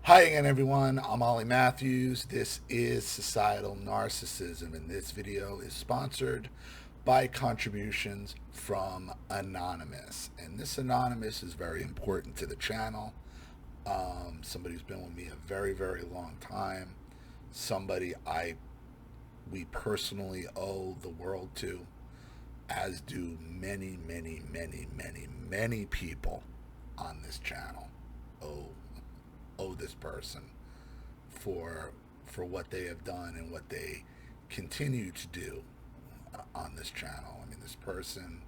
Hi again, everyone. I'm Ollie Matthews. This is Societal Narcissism, and this video is sponsored by contributions from Anonymous. And this Anonymous is very important to the channel. Somebody who's been with me a very, very long time. Somebody we personally owe the world to, as do many, many, many, many, many people on this channel owe this person for what they have done and what they continue to do on this channel. I mean, this person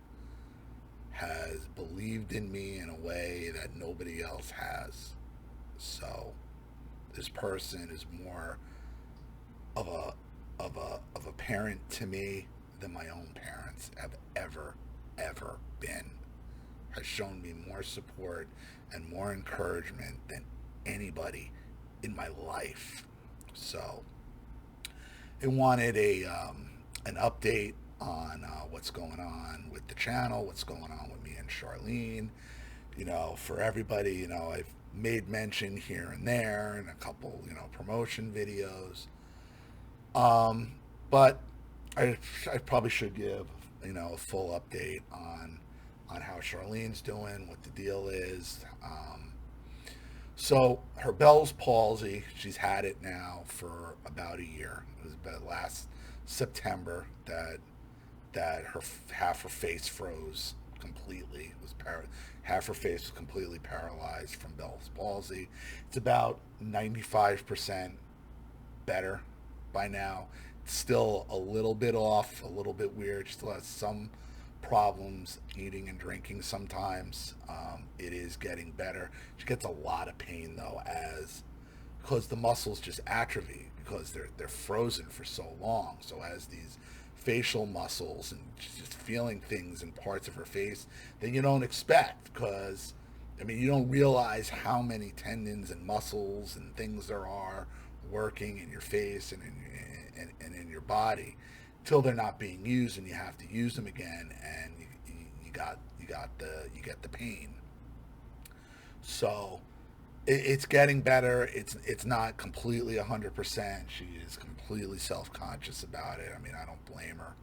has believed in me in a way that nobody else has. So this person is more of a parent to me than my own parents have ever been. Has shown me more support and more encouragement than anybody in my life. So I wanted an update on what's going on with the channel, what's going on with me and Charlene. For everybody, I've made mention here and there in a couple, promotion videos. But I probably should give, a full update on how Charlene's doing, what the deal is. So her Bell's palsy, she's had it now for about a year. It was about last September that half her face froze completely. Half her face was completely paralyzed from Bell's palsy. It's about 95% better by now. It's still a little bit off, a little bit weird. She still has some problems eating and drinking sometimes. It is getting better. She gets a lot of pain though, because the muscles just atrophy because they're frozen for so long. So as these facial muscles, and she's just feeling things in parts of her face that you don't expect, because you don't realize how many tendons and muscles and things there are working in your face and in your body till they're not being used, and you have to use them again, and you get the pain. So it's getting better. It's not completely 100%. She is completely self-conscious about it. I don't blame her.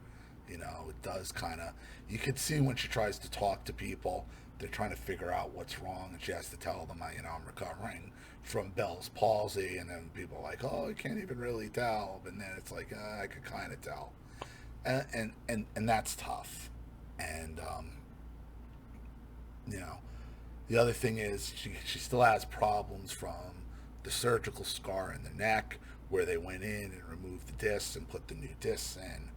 It does kind of, you can see when she tries to talk to people, they're trying to figure out what's wrong, and she has to tell them, I'm recovering from Bell's palsy, and then people are like, oh, I can't even really tell, and then it's like, I could kind of tell, and that's tough. And the other thing is she still has problems from the surgical scar in the neck, where they went in and removed the discs and put the new discs in.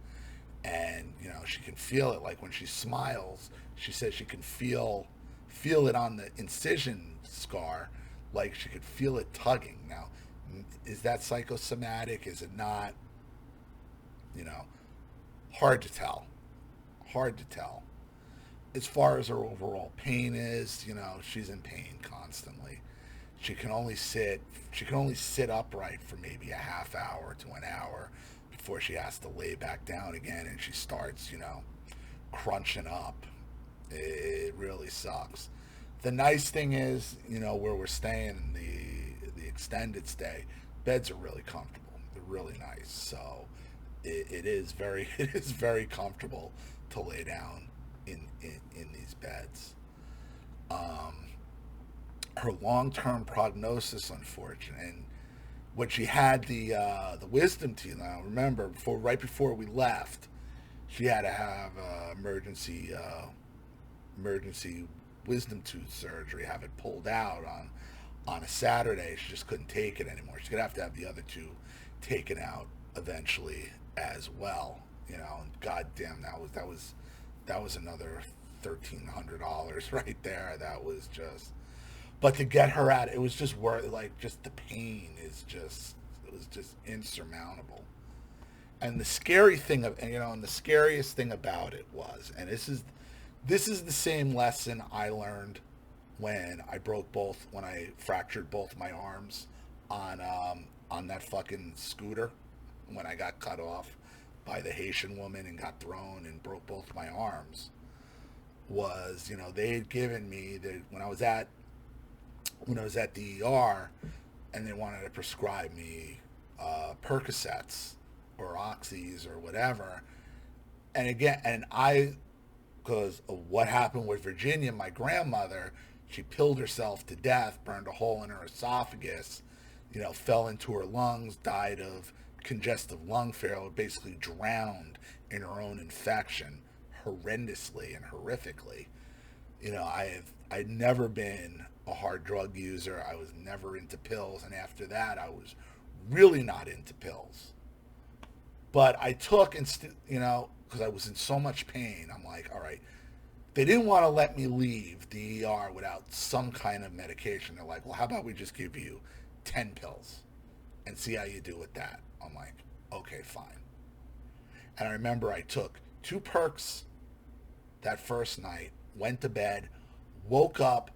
And she can feel it, like when she smiles, she says she can feel it on the incision scar, like she could feel it tugging. Now, is that psychosomatic? Is it not? you know hard to tell. Hard to tell. As far as her overall pain is, she's in pain constantly. She can only sit upright for maybe a half hour to an hour before she has to lay back down again, and she starts, crunching up. It really sucks. The nice thing is, where we're staying, the extended stay, beds are really comfortable. They're really nice. So it is very it is very comfortable to lay down in these beds. Um, Her long-term prognosis, unfortunately, and when she had the wisdom teeth. Now, remember, right before we left, she had to have emergency wisdom tooth surgery, have it pulled out on a Saturday. She just couldn't take it anymore. She's gonna have to have the other two taken out eventually as well. And goddamn, that was another $1,300 right there. That was just. But to get her out, it was just worth. Like, just the pain it was just insurmountable. And the scary thing and the scariest thing about it was, and this is the same lesson I learned when I fractured both my arms on that fucking scooter, when I got cut off by the Haitian woman and got thrown and broke both my arms. Was, they had given me, when I was at the ER, and they wanted to prescribe me Percocets or Oxys or whatever. And again, and I, because of what happened with Virginia, my grandmother, she pilled herself to death, burned a hole in her esophagus, fell into her lungs, died of congestive lung failure, basically drowned in her own infection, horrendously and horrifically. I'd never been a hard drug user. I was never into pills, and after that, I was really not into pills. But I took, because I was in so much pain, I'm like, all right. They didn't want to let me leave the ER without some kind of medication. They're like, well, how about we just give you 10 pills and see how you do with that? I'm like, okay, fine. And I remember I took 2 perks that first night, went to bed, woke up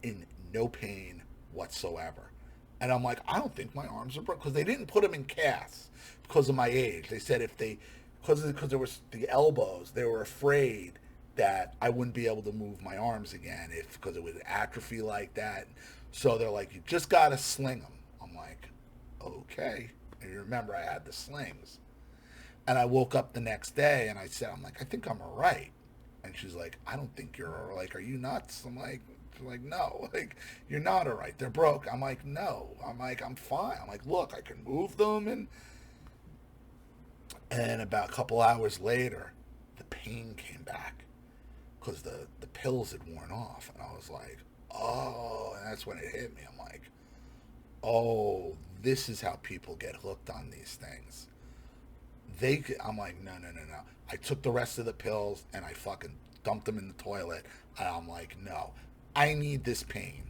in no pain whatsoever. And I'm like, I don't think my arms are broken, because they didn't put them in casts because of my age. They said because there was the elbows, they were afraid that I wouldn't be able to move my arms again because it would atrophy like that. So they're like, you just got to sling them. I'm like, okay. And you remember I had the slings. And I woke up the next day and I said, I'm like, I think I'm all right. And she's like, I don't think you're all right. Like, are you nuts? I'm like, no, like, you're not all right. They're broke. I'm like, no. I'm like, I'm fine. I'm like, look, I can move them. And about a couple hours later, the pain came back because the pills had worn off. And I was like, oh, and that's when it hit me. I'm like, oh, this is how people get hooked on these things. I'm like, no. I took the rest of the pills and I fucking dumped them in the toilet. And I'm like, no, I need this pain.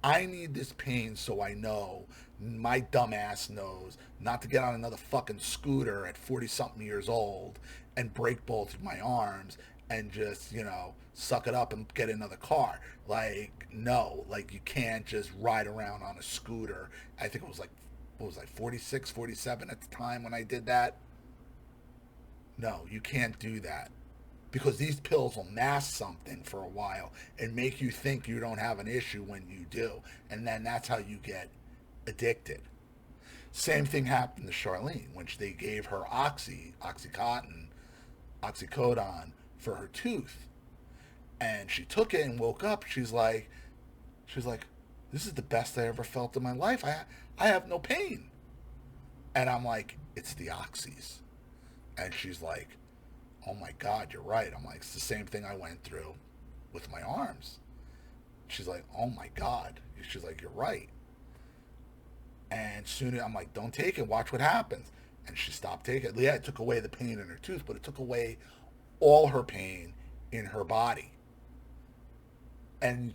I need this pain so I know, my dumb ass knows, not to get on another fucking scooter at 40 something years old and break both of my arms and just, suck it up and get another car. Like, no, like, you can't just ride around on a scooter. I think it was like, 46, 47 at the time when I did that. No, you can't do that, because these pills will mask something for a while and make you think you don't have an issue when you do. And then that's how you get addicted. Same thing happened to Charlene when they gave her oxycodone for her tooth. And she took it and woke up. She's like, this is the best I ever felt in my life. I have no pain. And I'm like, it's the oxys. And she's like, oh my God, you're right. I'm like, it's the same thing I went through with my arms. She's like, oh my God. She's like, you're right. And soon I'm like, don't take it. Watch what happens. And she stopped taking it. Yeah, it took away the pain in her tooth, but it took away all her pain in her body. And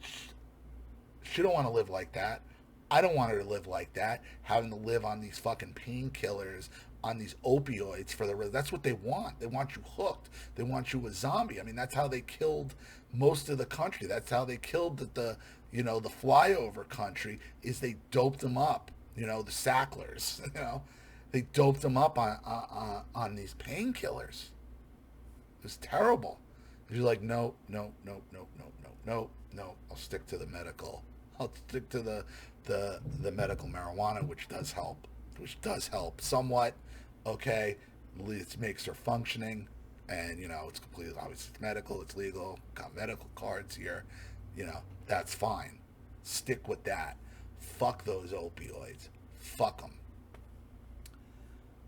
she don't want to live like that. I don't want her to live like that, having to live on these fucking painkillers, on these opioids for the rest. That's what they want. They want you hooked. They want you a zombie. I mean, that's how they killed most of the country. That's how they killed the flyover country, is they doped them up. The Sacklers, they doped them up on these painkillers. It was terrible. She's like, no. I'll stick to the medical. I'll stick to the medical marijuana, which does help somewhat. Okay, it makes her functioning, and it's completely, obviously it's medical, it's legal, got medical cards here, that's fine. Stick with that. Fuck those opioids. Fuck them.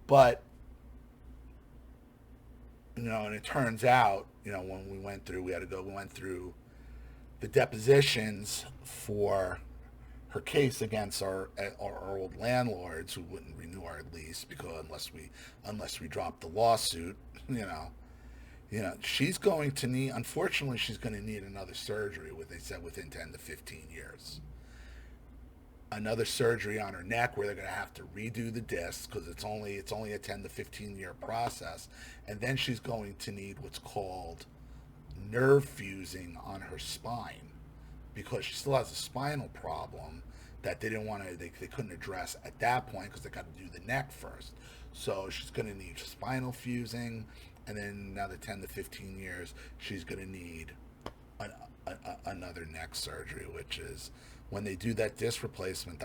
But and it turns out, when we went through the depositions for her case against our old landlords who wouldn't renew our lease because unless we dropped the lawsuit, she's going to need, unfortunately, she's going to need another surgery, what they said, within 10 to 15 years. Another surgery on her neck where they're going to have to redo the discs because it's only a 10 to 15 year process. And then she's going to need what's called nerve fusing on her spine, because she still has a spinal problem that they couldn't address at that point because they got to do the neck first. So she's going to need spinal fusing, and then another 10 to 15 years, she's going to need another neck surgery, which is when they do that disc replacement,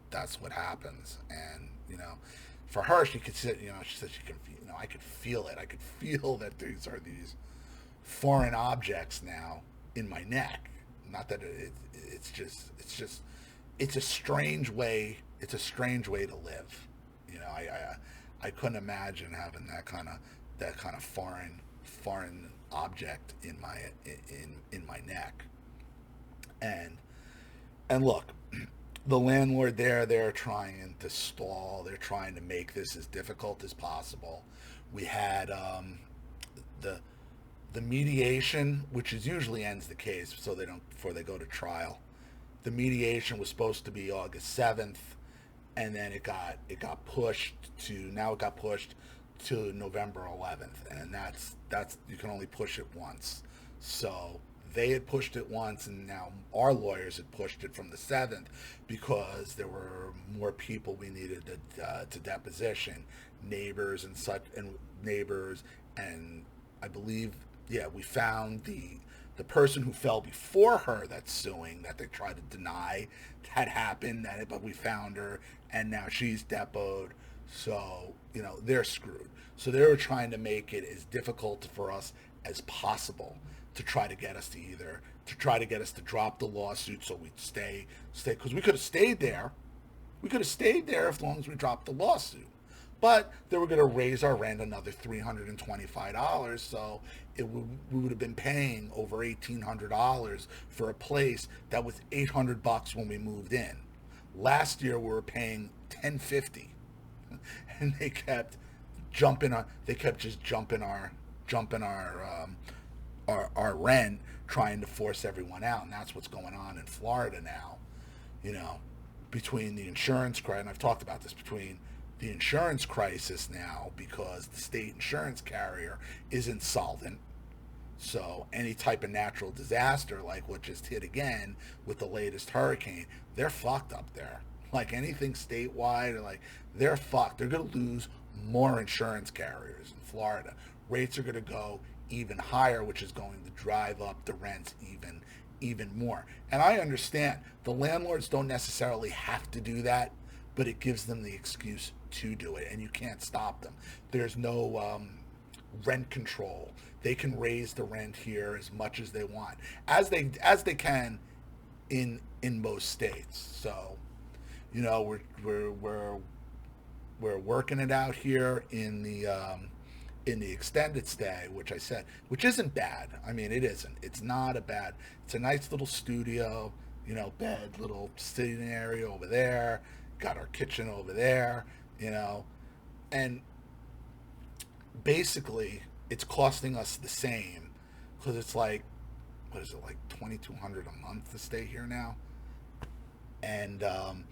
that's what happens. And for her, she could sit. She said she can. I could feel it. I could feel that these foreign objects now in my neck. Not that it's a strange way. It's a strange way to live. I couldn't imagine having that kind of foreign object in my neck. And look, the landlord they're trying to stall. They're trying to make this as difficult as possible. We had the mediation, which is usually ends the case, so they don't before they go to trial. The mediation was supposed to be August 7th, and then it got pushed to November 11th, and that's you can only push it once. So they had pushed it once, and now our lawyers had pushed it from the 7th because there were more people we needed to deposition, neighbors and such, and neighbors, and I believe, we found the person who fell before her that's suing, that they tried to deny had happened, but we found her, and now she's depoed. So they're screwed. So they were trying to make it as difficult for us as possible to try to get us to drop the lawsuit, so we'd stay, because we could have stayed there. We could have stayed there as long as we dropped the lawsuit. But they were going to raise our rent another $325, so we would have been paying over $1,800 for a place that was $800 when we moved in. Last year we were paying $1,050, and they kept jumping our rent, trying to force everyone out, and that's what's going on in Florida now. Between the insurance crisis, and I've talked about this, between the insurance crisis now, because the state insurance carrier is insolvent. So any type of natural disaster like what just hit again with the latest hurricane, they're fucked up there. Like anything statewide, they're fucked. They're going to lose more insurance carriers in Florida. Rates are going to go even higher, which is going to drive up the rents even more. And I understand the landlords don't necessarily have to do that, but it gives them the excuse to do it, and you can't stop them. There's no rent control. They can raise the rent here as much as they want, as they can in most states. So, we're working it out here in the extended stay, which isn't bad. I mean, it isn't. It's not a bad. It's a nice little studio, bed, little sitting area over there. Got our kitchen over there, and basically it's costing us the same, because it's like, what is it, like $2,200 a month to stay here now, and and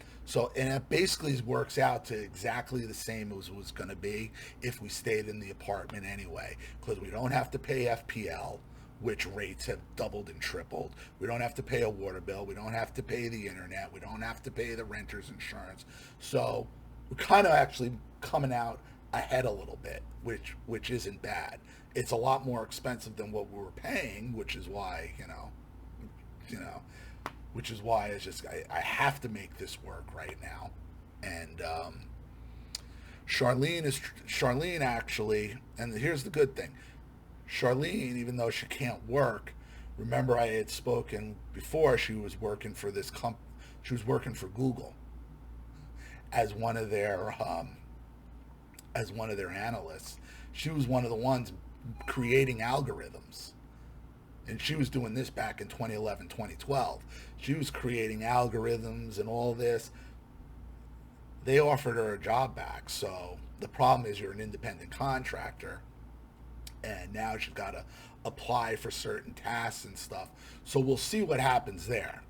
it basically works out to exactly the same as it was going to be if we stayed in the apartment anyway, because we don't have to pay FPL, which rates have doubled and tripled. We don't have to pay a water bill. We don't have to pay the internet. We don't have to pay the renter's insurance. So we're kind of actually coming out ahead a little bit, which isn't bad. It's a lot more expensive than what we were paying, which is why, it's just, I have to make this work right now. And Charlene actually, and here's the good thing, Charlene, even though she can't work, remember I had spoken before, she was working for she was working for Google as one of their analysts. She was one of the ones creating algorithms. And she was doing this back in 2011, 2012. She was creating algorithms and all this. They offered her a job back. So the problem is you're an independent contractor, and now she's got to apply for certain tasks and stuff. So we'll see what happens there.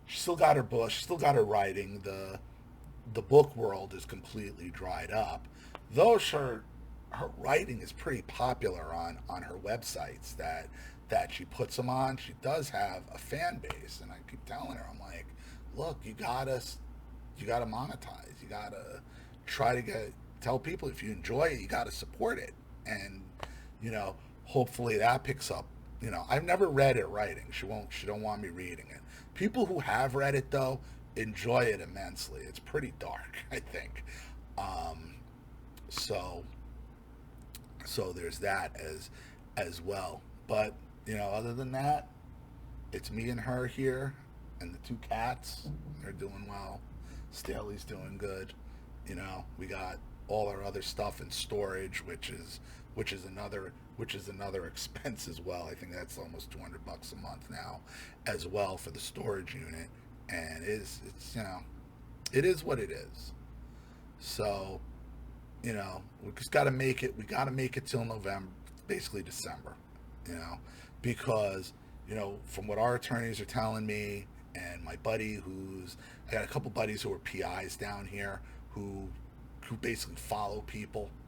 She still got her book. She still got her writing. The book world is completely dried up. Though her writing is pretty popular on her websites that she puts them on. She does have a fan base, and I keep telling her, I'm like, look, you gotta monetize. You gotta try to tell people, if you enjoy it, you gotta support it. And hopefully that picks up I've never read it writing. She don't want me reading it. People who have read it though enjoy it immensely. It's pretty dark, I think. Um, so so there's that as well. But other than that, it's me and her here, and the two cats. They're doing well. Staley's doing good. We got all our other stuff in storage, which is another expense as well. I think that's almost $200 a month now, as well, for the storage unit. And it is what it is. So we just got to make it. We got to make it till November, basically December. Because from what our attorneys are telling me, and my buddy, I got a couple buddies who are PIs down here who basically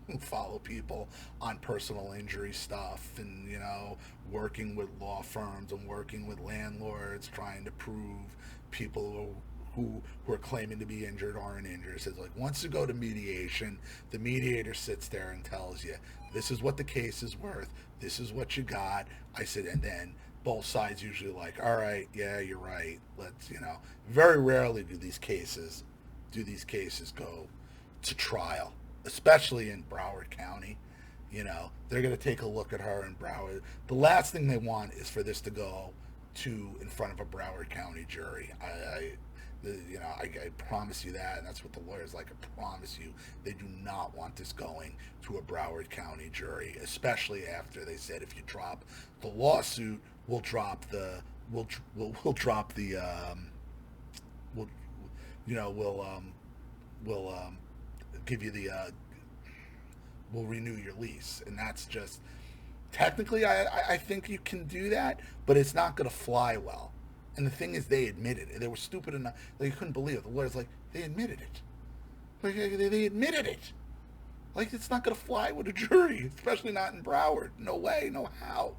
who follow people on personal injury stuff, and working with law firms and working with landlords, trying to prove people who are claiming to be injured aren't injured. It says, like, once you go to mediation, the mediator sits there and tells you, this is what the case is worth, this is what you got. I said, and then both sides usually like, all right, yeah, you're right, let's very rarely do these cases go to trial, especially in Broward County. They're going to take a look at her in Broward. The last thing they want is for this to go in front of a Broward County jury. I promise you that, and that's what the lawyer's like. I promise you, they do not want this going to a Broward County jury, especially after they said, if you drop the lawsuit, we'll drop the we'll drop the we'll give you the we'll renew your lease. And that's just, technically, I think you can do that, but it's not going to fly well. And the thing is, they admitted it. They were stupid enough. They couldn't believe it. The lawyer's like, they admitted it. Like, they admitted it. Like, it's not going to fly with a jury, especially not in Broward. No way, no how.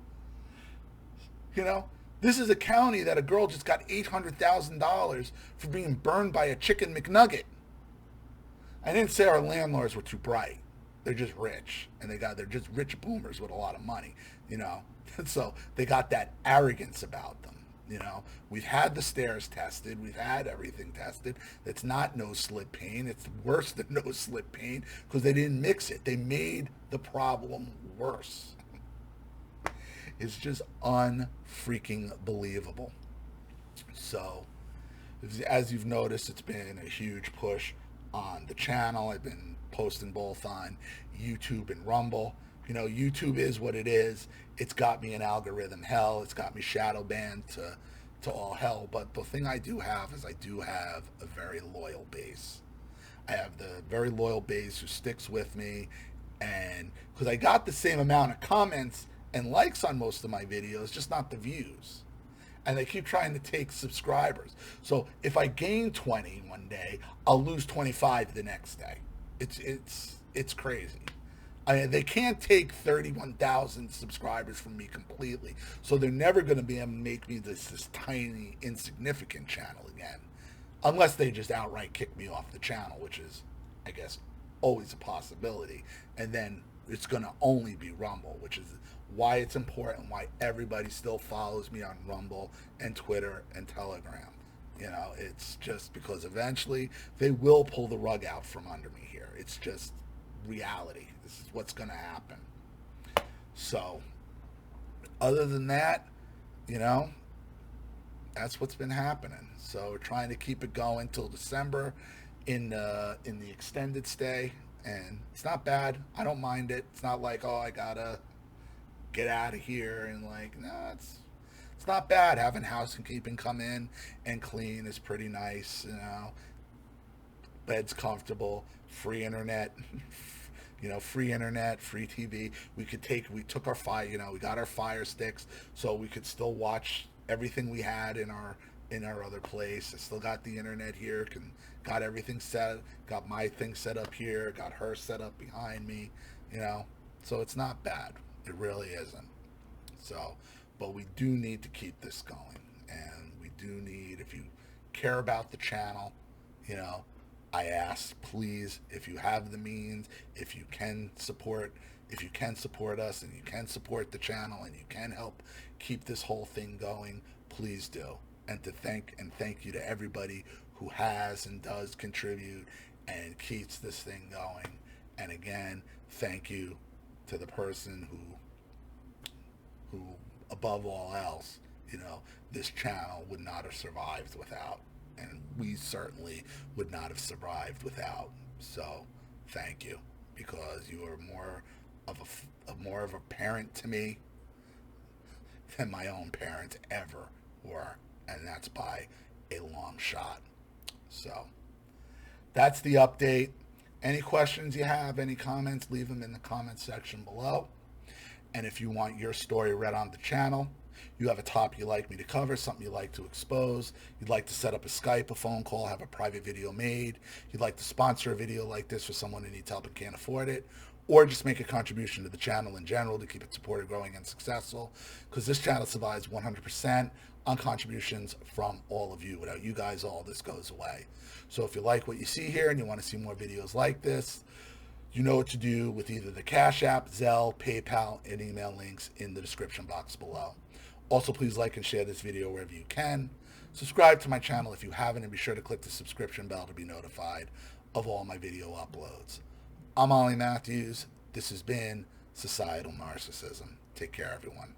This is a county that a girl just got $800,000 for being burned by a chicken McNugget. I didn't say our landlords were too bright. They're just rich, and they're just rich boomers with a lot of money, So they got that arrogance about them. We've had the stairs tested. We've had everything tested. It's not no slip pane. It's worse than no slip pane because they didn't mix it. They made the problem worse. It's just unfreaking believable. So, as you've noticed, it's been a huge push on the channel. I've been posting both on YouTube and Rumble. YouTube is what it is. It's got me in algorithm hell. It's got me shadow banned to all hell. But the thing I do have is I do have a very loyal base. I have the very loyal base who sticks with me. And because I got the same amount of comments and likes on most of my videos, just not the views. And they keep trying to take subscribers. So if I gain 20 one day, I'll lose 25 the next day. It's crazy. They can't take 31,000 subscribers from me completely. So they're never going to be able to make me this tiny, insignificant channel again. Unless they just outright kick me off the channel, which is, I guess, always a possibility. And then it's going to only be Rumble, which is why it's important, why everybody still follows me on Rumble and Twitter and Telegram. It's just because eventually they will pull the rug out from under me here. It's just reality. This is what's going to happen. So, other than that, that's what's been happening. So we're trying to keep it going till December in the extended stay, and it's not bad. I don't mind it. It's not like, oh, I gotta get out of here, and like, no, it's not bad. Having housekeeping come in and clean is pretty nice. Bed's comfortable, free internet. Free internet, free TV. We took our we got our Fire Sticks, so we could still watch everything we had in our other place. I still got the internet here, got everything set, got my thing set up here, got her set up behind me, so it's not bad. It really isn't. So, but we do need to keep this going, and we do need, if you care about the channel, I ask, please, if you have the means, if you can support, if you can support us and you can support the channel and you can help keep this whole thing going, please do. And thank you to everybody who has and does contribute and keeps this thing going. And again, thank you to the person who above all else, this channel would not have survived without, and we certainly would not have survived without. So thank you, because you are more of a parent to me than my own parents ever were, and that's by a long shot. So that's the update. Any questions you have, any comments, leave them in the comments section below. And if you want your story read on the channel, you have a topic you'd like me to cover, something you'd like to expose, you'd like to set up a Skype, a phone call, have a private video made, you'd like to sponsor a video like this for someone who needs help and can't afford it, or just make a contribution to the channel in general to keep it supported, growing, and successful, because this channel survives 100% on contributions from all of you. Without you guys, all this goes away. So if you like what you see here and you want to see more videos like this, you know what to do with either the Cash App, Zelle, PayPal, and email links in the description box below. Also, please like and share this video wherever you can. Subscribe to my channel if you haven't, and be sure to click the subscription bell to be notified of all my video uploads. I'm Ollie Matthews. This has been Societal Narcissism. Take care, everyone.